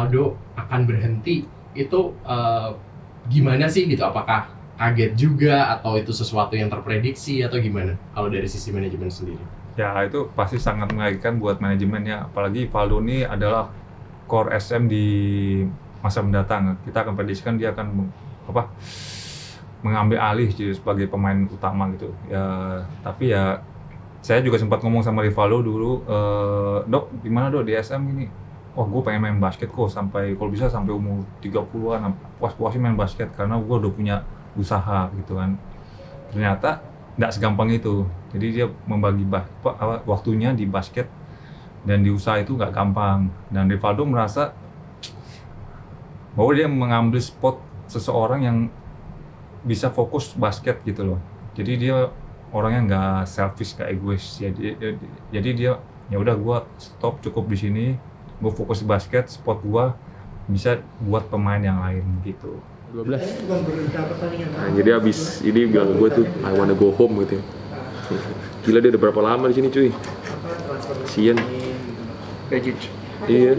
Aldo akan berhenti itu gimana sih gitu? Apakah kaget juga atau itu sesuatu yang terprediksi atau gimana? Kalau dari sisi manajemen sendiri? Ya itu pasti sangat mengagetkan buat manajemen ya, apalagi Valdo ini adalah core SM di masa mendatang. Kita akan prediksikan dia akan mengambil alih jadi sebagai pemain utama gitu. Ya, tapi ya saya juga sempat ngomong sama Rivaldo dulu, Dok, gimana Dok di SM ini? Wah, gue pengen main basket kok sampai kalau bisa sampai umur 30-an, puas-puasin main basket karena gue udah punya usaha gitu kan. Ternyata nggak segampang itu. Jadi dia membagi waktunya di basket dan di usaha itu nggak gampang. Dan Rivaldo merasa bahwa dia mengambil spot seseorang yang bisa fokus basket gitu loh. Jadi dia orangnya nggak selfish, nggak egois. Jadi dia ya udah gue stop cukup di sini, gue fokus di basket, spot gue bisa buat pemain yang lain gitu. 12. Nah, jadi abis ini bilang gue tuh I wanna go home gitu. Gila dia udah berapa lama di sini cuy? Sian. Iya.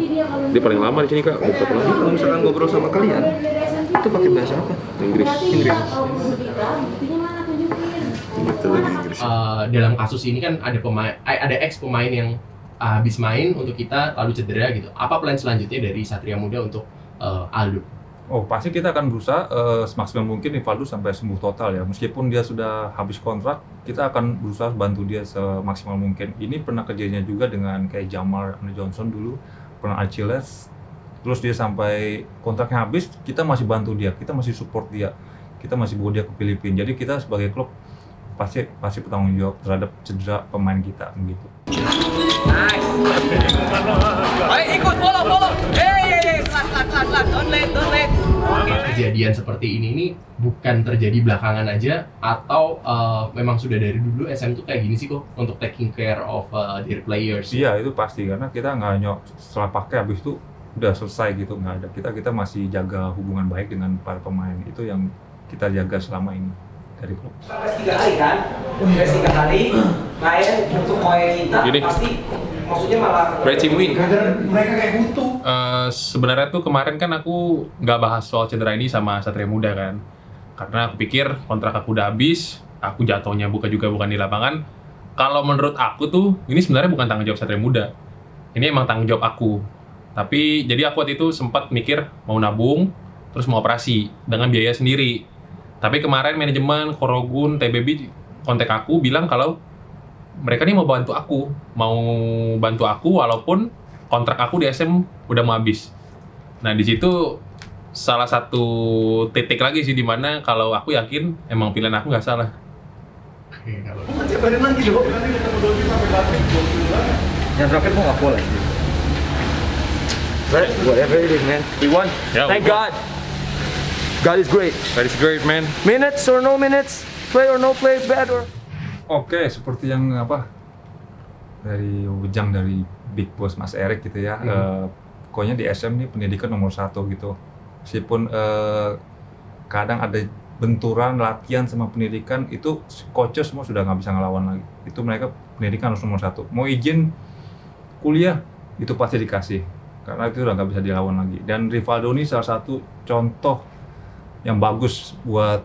Dia paling lama di sini Kak. Udah berapa lama? Kalau misalkan ngobrol sama kalian, itu pakai bahasa apa? Inggris. Gitu lagi Inggris. Dalam kasus ini kan ada ex pemain yang habis main untuk kita lalu cedera gitu. Apa plan selanjutnya dari Satria Muda untuk Aldo? Oh, pasti kita akan berusaha semaksimal mungkin Rivaldo sampai sembuh total ya. Meskipun dia sudah habis kontrak, kita akan berusaha bantu dia semaksimal mungkin. Ini pernah kejadiannya juga dengan kayak Jamal Johnson dulu, pernah Achilles. Terus dia sampai kontraknya habis, kita masih bantu dia, kita masih support dia. Kita masih bawa dia ke Filipina. Jadi kita sebagai klub pasti bertanggung jawab terhadap cedera pemain kita begitu. Nice. Ayo ikut follow. Hey, selat. Don't late. Kejadian seperti ini bukan terjadi belakangan aja atau memang sudah dari dulu SM tuh kayak gini sih kok untuk taking care of their players? Iya itu pasti karena kita nggak hanya setelah pakai habis itu udah selesai gitu, nggak ada. Kita masih jaga hubungan baik dengan para pemain, itu yang kita jaga selama ini dari klub. Sampai 3 hari kan? Udah 3 hari main untuk poin kita pasti maksudnya malah Racing win. mereka kayak butuh. Sebenarnya tuh kemarin kan aku nggak bahas soal cedera ini sama Satria Muda kan, karena aku pikir kontrak aku udah habis, aku jatuhnya bukan di lapangan. Kalau menurut aku tuh ini sebenarnya bukan tanggung jawab Satria Muda, ini emang tanggung jawab aku. Tapi jadi aku waktu itu sempat mikir mau nabung terus mau operasi dengan biaya sendiri. Tapi kemarin manajemen Korogun TBB kontak aku bilang kalau mereka nih mau bantu aku walaupun kontrak aku di SM udah mau habis. Nah di situ salah satu titik lagi sih dimana kalau aku yakin emang pilihan aku nggak salah. Oke, kalau Badan lagi dong. Yang terakhir mau nggak boleh. Right, whatever it is man. We won. Yeah, Thank we God. God is great. That is great man. Minutes or no minutes, play or no play, bad or. Oke, seperti yang dari ujang dari Big Boss Mas Erik gitu ya. Pokoknya di SM ini pendidikan nomor 1 gitu. Meskipun kadang ada benturan latihan sama pendidikan, itu coach semua sudah nggak bisa ngelawan lagi. Itu mereka pendidikan harus nomor 1. Mau izin kuliah itu pasti dikasih karena itu udah nggak bisa dilawan lagi. Dan Rivaldo ini salah satu contoh yang bagus buat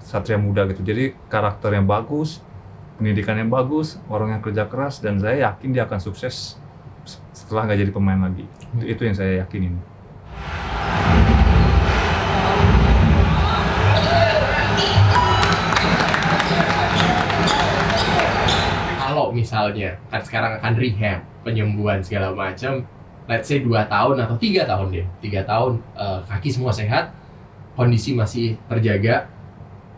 Satria Muda gitu. Jadi karakter yang bagus, pendidikan yang bagus, orang yang kerja keras, dan saya yakin dia akan sukses setelah nggak jadi pemain lagi. Itu yang saya yakinin. kalau misalnya kan sekarang akan rehab, penyembuhan segala macam, let's say 2 tahun atau 3 tahun deh, 3 tahun kaki semua sehat, kondisi masih terjaga,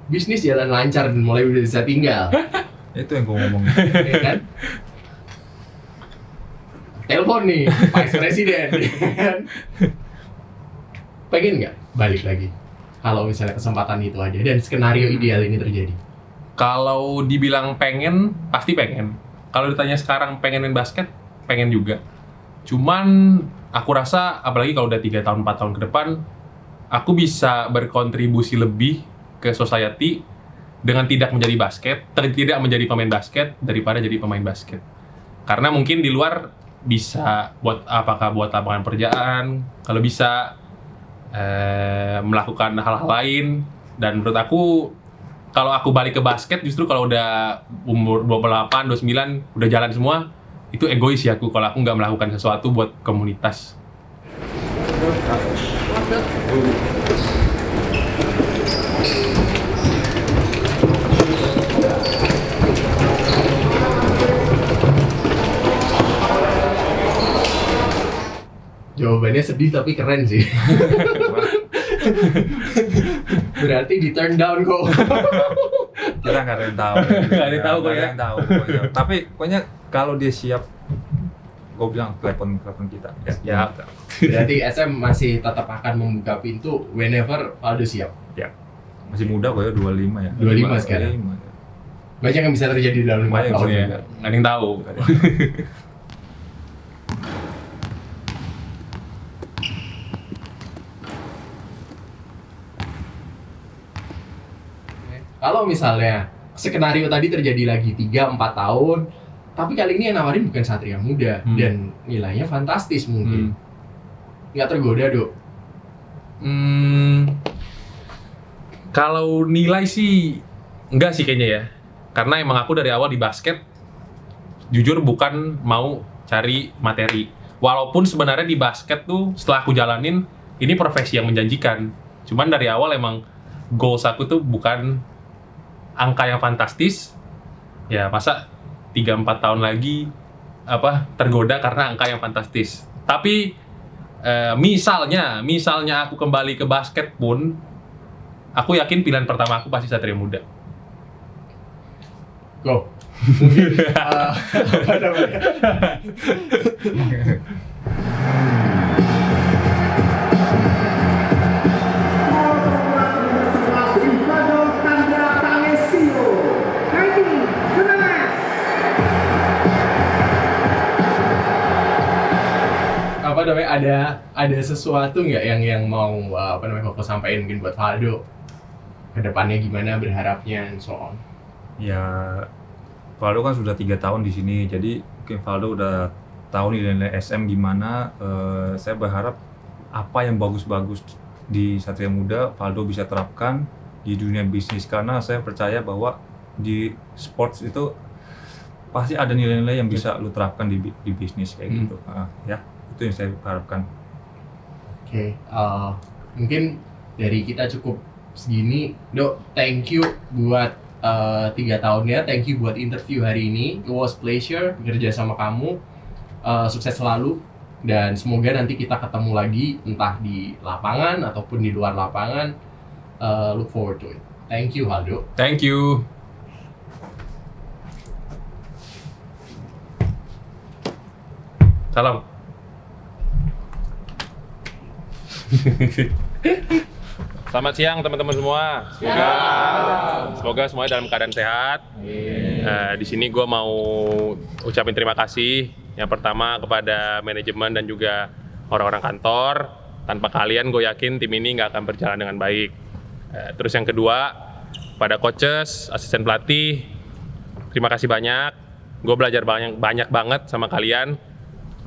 bisnis jalan lancar dan mulai udah bisa tinggal. Itu yang gue ngomong. Ya kan? Telepon nih, Vice Presiden. Pengen nggak balik lagi? Kalau misalnya kesempatan itu ada dan skenario ideal ini terjadi. Kalau dibilang pengen, pasti pengen. Kalau ditanya sekarang pengen main basket, pengen juga. Cuman aku rasa apalagi kalau udah 3 tahun, 4 tahun ke depan, aku bisa berkontribusi lebih ke society dengan tidak menjadi pemain basket daripada jadi pemain basket. Karena mungkin di luar bisa apakah buat lapangan pekerjaan, kalau bisa melakukan hal-hal lain. Dan menurut aku kalau aku balik ke basket justru kalau udah umur 28, 29 udah jalan semua, itu egois ya aku kalau aku nggak melakukan sesuatu buat komunitas. Jawabannya sedih tapi keren sih. Berarti di turn down kok. Kita nggak ada yang tahu. Nggak ada yang tahu kok ya. Nggak ada yang tahu pokoknya. Tapi pokoknya kalau dia siap, gue bilang telepon kita. Ya. Berarti SM masih tetap akan membuka pintu whenever Valdo siap. Ya. Masih muda kok ya, 25 ya. 25 sekarang. 25, ya. Banyak yang bisa terjadi dalam 5 Banyak tahun. yang Ya, bisa. nggak ada yang tahu. Nggak ada yang tahu. Kalau misalnya skenario tadi terjadi lagi 3-4 tahun, tapi kali ini yang nawarin bukan Satria Muda dan nilainya fantastis mungkin. Nggak tergoda, Dok? Kalau nilai sih enggak sih kayaknya ya. Karena emang aku dari awal di basket jujur bukan mau cari materi. Walaupun sebenarnya di basket tuh setelah aku jalanin ini profesi yang menjanjikan. Cuman dari awal emang goals aku tuh bukan angka yang fantastis. Ya masa 3-4 tahun lagi tergoda karena angka yang fantastis. Tapi misalnya aku kembali ke basket pun, aku yakin pilihan pertama aku pasti Satria Muda. Go. Mungkin apa namanya? Apa namanya, ada sesuatu nggak yang mau Koko sampaikan mungkin buat Valdo kedepannya gimana berharapnya and so on. Ya, Valdo kan sudah 3 tahun di sini, jadi mungkin Valdo udah tahu nilai SM gimana. Saya berharap apa yang bagus-bagus di Satria Muda, Valdo bisa terapkan di dunia bisnis, karena saya percaya bahwa di sports itu pasti ada nilai-nilai yang bisa lu terapkan di bisnis kayak gitu. Ya, itu yang saya harapkan. Oke, mungkin dari kita cukup segini, Dok. Thank you buat 3 tahunnya, thank you buat interview hari ini. It was pleasure bekerja sama kamu. Sukses selalu dan semoga nanti kita ketemu lagi entah di lapangan ataupun di luar lapangan. Look forward to it. Thank you, Valdo. Thank you. Salam. Selamat siang teman-teman semua. Semoga semuanya dalam keadaan sehat. Di sini gue mau ucapin terima kasih. Yang pertama kepada manajemen dan juga orang-orang kantor. Tanpa kalian gue yakin tim ini nggak akan berjalan dengan baik. Terus yang kedua, pada coaches, asisten pelatih, terima kasih banyak. Gue belajar banyak banget sama kalian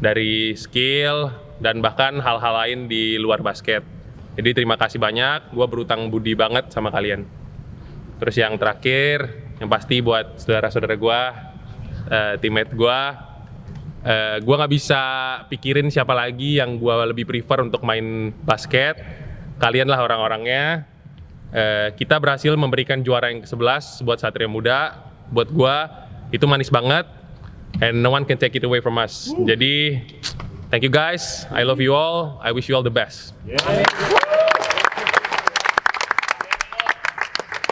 dari skill dan bahkan hal-hal lain di luar basket. Jadi terima kasih banyak, gue berutang budi banget sama kalian. Terus yang terakhir, yang pasti buat saudara-saudara gue, teammate gue nggak bisa pikirin siapa lagi yang gue lebih prefer untuk main basket. Kalian lah orang-orangnya. Kita berhasil memberikan juara yang ke-11 buat Satria Muda. Buat gue, itu manis banget. And no one can take it away from us. Jadi, thank you guys. I love you all. I wish you all the best.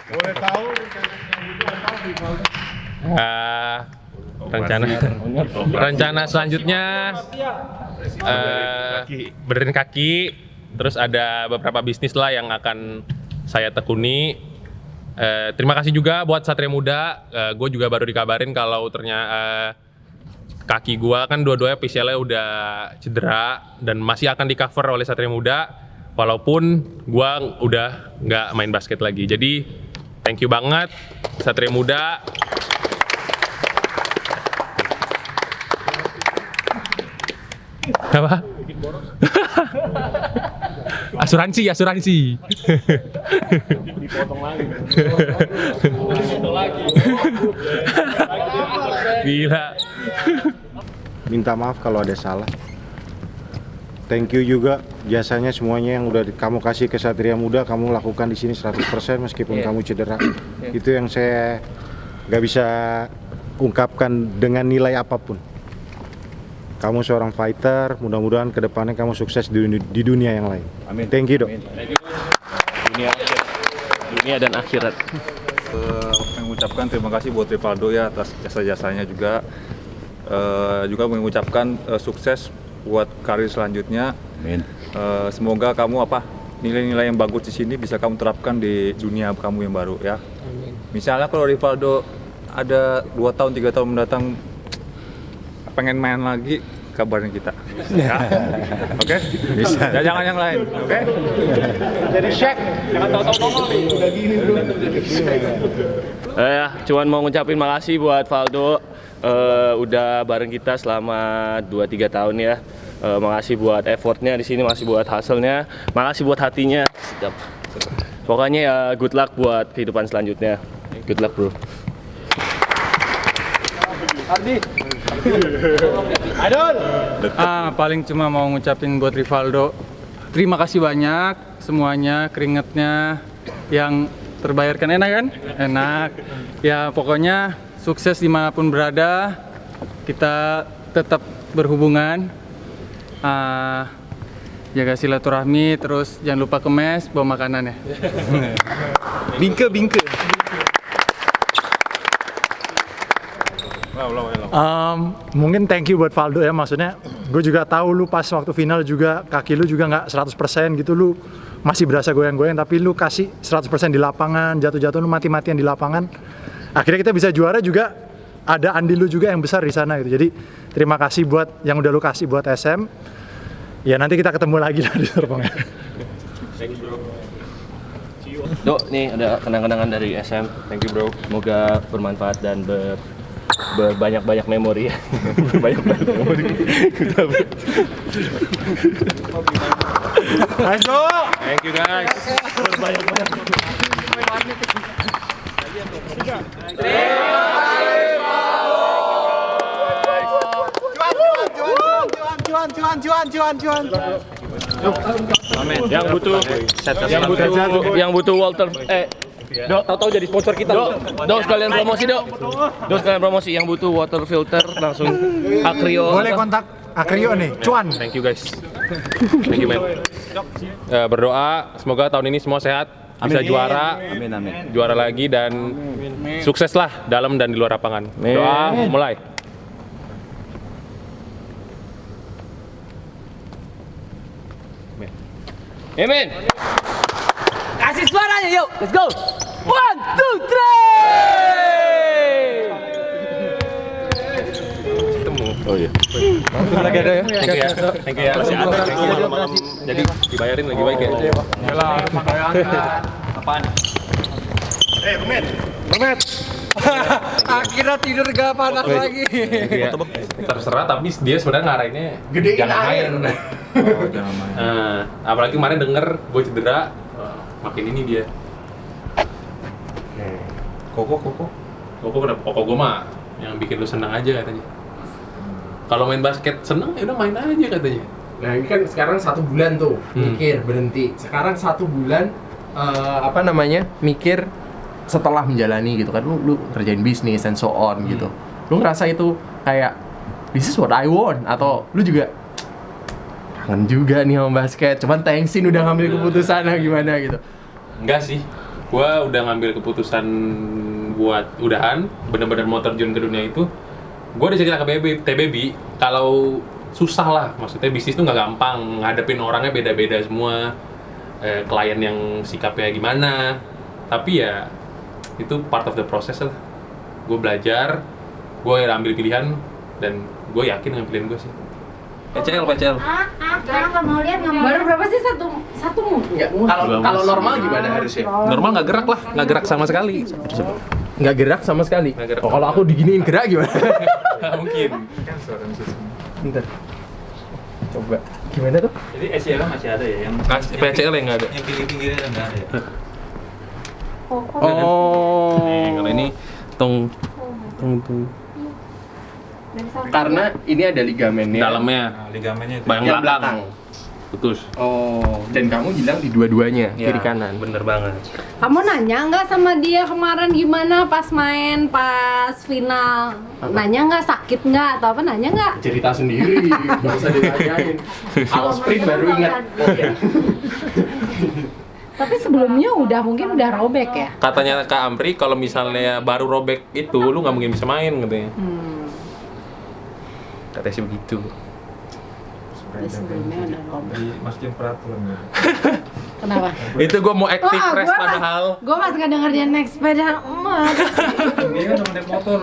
Boleh tahu rencana selanjutnya benerin kaki, terus ada beberapa bisnis lah yang akan saya tekuni. Terima kasih juga buat Satria Muda. Gue juga baru dikabarin kalau ternyata kaki gue kan dua-duanya PCL-nya udah cedera dan masih akan di-cover oleh Satria Muda walaupun gue udah nggak main basket lagi. Jadi thank you banget Satria Muda. Apa? Asuransi. Dipotong lagi. Gila. Minta maaf kalau ada salah. Thank you juga jasanya semuanya yang udah kamu kasih ke Satria Muda, kamu lakukan di sini 100% meskipun kamu cedera. Itu yang saya nggak bisa ungkapkan dengan nilai apapun. Kamu seorang fighter, mudah-mudahan kedepannya kamu sukses di dunia yang lain. Amin. Thank you, Dok. Dunia dan akhirat. Mengucapkan terima kasih buat Rivaldo ya atas jasa-jasanya juga. Juga mengucapkan sukses buat karir selanjutnya. Amin. Semoga kamu nilai-nilai yang bagus di sini bisa kamu terapkan di dunia kamu yang baru ya. Amin. Misalnya kalau Rivaldo ada 2 tahun 3 tahun mendatang pengen main lagi, kabarin kita. Ya. Oke? Bisa. Ya, jangan yang lain, oke? Jadi Shaq, jangan tahu-tahu ngomong nih. Udah gini bro. Cuman mau ngucapin makasih buat Valdo. Udah bareng kita selama 2-3 tahun ya. Makasih buat effortnya di sini, makasih buat hasilnya, makasih buat hatinya. Sedap. Pokoknya ya good luck buat kehidupan selanjutnya. Good luck bro. Ardi. Paling cuma mau ngucapin buat Rivaldo. Terima kasih banyak semuanya, keringetnya yang terbayarkan, enak kan? Enak. Ya pokoknya sukses dimanapun berada. Kita tetap berhubungan. Jaga silaturahmi, terus jangan lupa ke mes, bawa makanan ya. Bingke. Mungkin thank you buat Valdo ya, maksudnya gue juga tahu lu pas waktu final juga kaki lu juga nggak 100% gitu, lu masih berasa goyang-goyang, tapi lu kasih 100% di lapangan, jatuh-jatuh lu mati-matian di lapangan, akhirnya kita bisa juara juga, ada andil lu juga yang besar di sana gitu. Jadi terima kasih buat yang udah lu kasih buat SM, ya nanti kita ketemu lagi lah di terbangnya. Dok, nih ada kenang-kenangan dari SM. Thank you bro. Semoga bermanfaat dan berbanyak-banyak memori ya. Banyak-banyak memori. Nice Dok. Thank you guys. Berbanyak-banyak. Cuan. Yang butuh Walter Dok, tahu-tahu jadi sponsor kita. Dok, sekalian promosi, Dok. Dok, sekalian promosi yang butuh water filter langsung Akrio. Boleh kontak Akrio nih, cuan. Thank you guys. Thank you man. Berdoa semoga tahun ini semua sehat, bisa juara. Amin. Juara lagi dan sukses lah dalam dan di luar lapangan. Doa mulai. Amin. Kasih suaranya yuk, let's go. 1, 2, 3. Oh iya. Lagi ada ya? Thank you ya. Masih ada. Jadi dibayarin lagi baik ya. Yalah, Apaan? Memet. Akhirnya tidur gak panas lagi. Iya. Terserah, tapi dia sebenarnya ngarahinnya jangan main. Jangan main. Apalagi kemarin denger gue cedera, makin ini dia. Koko gue mah yang bikin lu senang aja katanya. Kalau main basket seneng ya udah main aja katanya. Nah ini kan sekarang 1 bulan tuh mikir berhenti. Sekarang 1 bulan mikir setelah menjalani gitu kan, lu kerjain bisnis and so on gitu. Lu ngerasa itu kayak this is what I want, atau lu juga kangen juga nih sama basket, cuman thanksin udah ngambil keputusan gimana gitu? Enggak sih, gua udah ngambil keputusan buat udahan, bener-bener mau terjun ke dunia itu. Gua udah cerita ke TBB kalau susah lah, maksudnya bisnis tuh nggak gampang, ngadepin orangnya beda-beda semua, klien yang sikapnya gimana, tapi ya itu part of the process lah. Gue belajar, gue ambil pilihan, dan gue yakin dengan pilihan gue sih. PCL. Nggak mau lihat, baru berapa sih satu mu? Kalau normal gimana harusnya? Normal nggak gerak lah, nggak gerak sama sekali. Nggak gerak sama sekali. Gerak. Oh, kalau aku diginiin gerak gimana? Nggak mungkin. Bentar. Coba. Gimana tuh? Jadi SCL masih ada ya yang PCL yang nggak ada. Yang pinggir-pinggirnya nggak ada ya. Oh. Kalau ini tung. Karena ini ada ligamennya. Dalamnya. Nah, ligamennya itu. Yang belakang. Putus. Oh, dan kamu hilang di dua-duanya, Ya, kiri kanan. Bener banget. Kamu nanya nggak sama dia kemarin gimana pas main, pas final? Nanya nggak sakit nggak atau apa? Nanya nggak? Cerita sendiri, nggak usah ditanyain. Kalau sprint baru ingat. Oh ya. Tapi sebelumnya mungkin udah robek ya? Katanya Kak Amri kalau misalnya baru robek itu lu nggak mungkin bisa main katanya. Katanya sih begitu. Sebelumnya udah robek. Masukin peraturan ya. Kenapa? Itu gue mau active Wah, press gua padahal. Gue pas ngedenger dia naik sepeda emak. Dia kan cuma naik motor.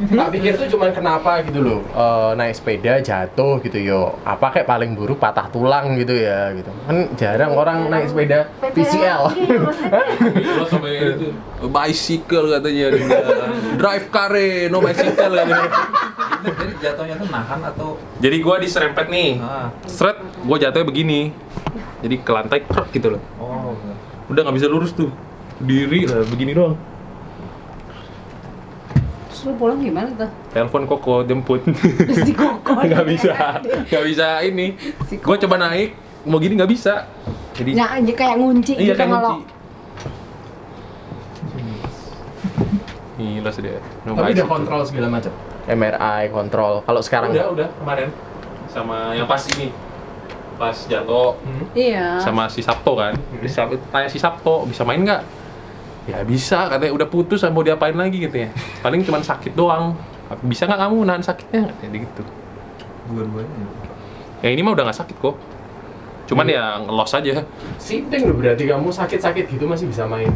Tak pikir tuh cuman kenapa gitu loh, naik sepeda jatuh gitu yo. Apa kayak paling buruk patah tulang gitu ya gitu. Kan jarang orang naik sepeda PCL. Lo sampai itu bicycle katanya dia. Drive kare, no bicycle katanya. Jadi jatuhnya tuh nahan atau Jadi gue diserempet nih. Seret, gue jatuhnya begini. Jadi ke lantai krek gitu loh. oh. Udah nggak bisa lurus tuh. Diri lah begini doang. Terus lu pulang gimana tuh? Telepon Koko jemput. Si Koko. Nggak bisa ini. Gue coba naik, mau gini nggak bisa. Jadi Ya, kayak ngunci iya gitu kayak kalau. kunci. Gila sih dia. No Tapi udah bicycle. kontrol segala macam. MRI kontrol. Kalau sekarang Udah kemarin sama yang pas ini. Pas jatuh Iya. sama si Sabto kan. Tanya si Sabto, bisa main nggak? Ya bisa, katanya udah putus, mau diapain lagi gitu ya. Paling cuma sakit doang. Bisa nggak kamu nahan sakitnya? Katanya gitu. Dua-duanya. Ya ini mah udah nggak sakit kok. Cuman ya ngelos aja. sideng loh, berarti kamu sakit-sakit gitu masih bisa main.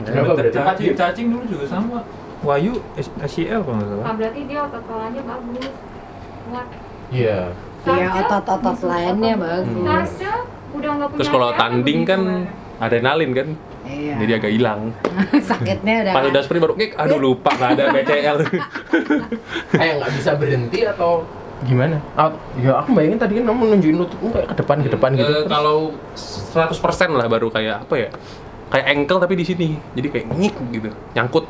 Berapa berarti? Cacing dulu juga sama. Wahyu SCL kalau nggak salah. Ah, berarti dia otot palanya bagus. Kuat. Iya. Iya, otot-otot lainnya bagus. Terus kalau tanding kan adrenalin kan, Iya. jadi agak hilang. Sakitnya udah. Pas udah sprint baru, aduh lupa nggak ada BCL. Kayak nggak bisa berhenti atau gimana? Ya aku bayangin tadi kan kamu nunjukin lututmu kayak ke depan gitu. Kalau 100% lah baru kayak apa ya? Kayak ankle tapi di sini. Jadi kayak nyik gitu, nyangkut.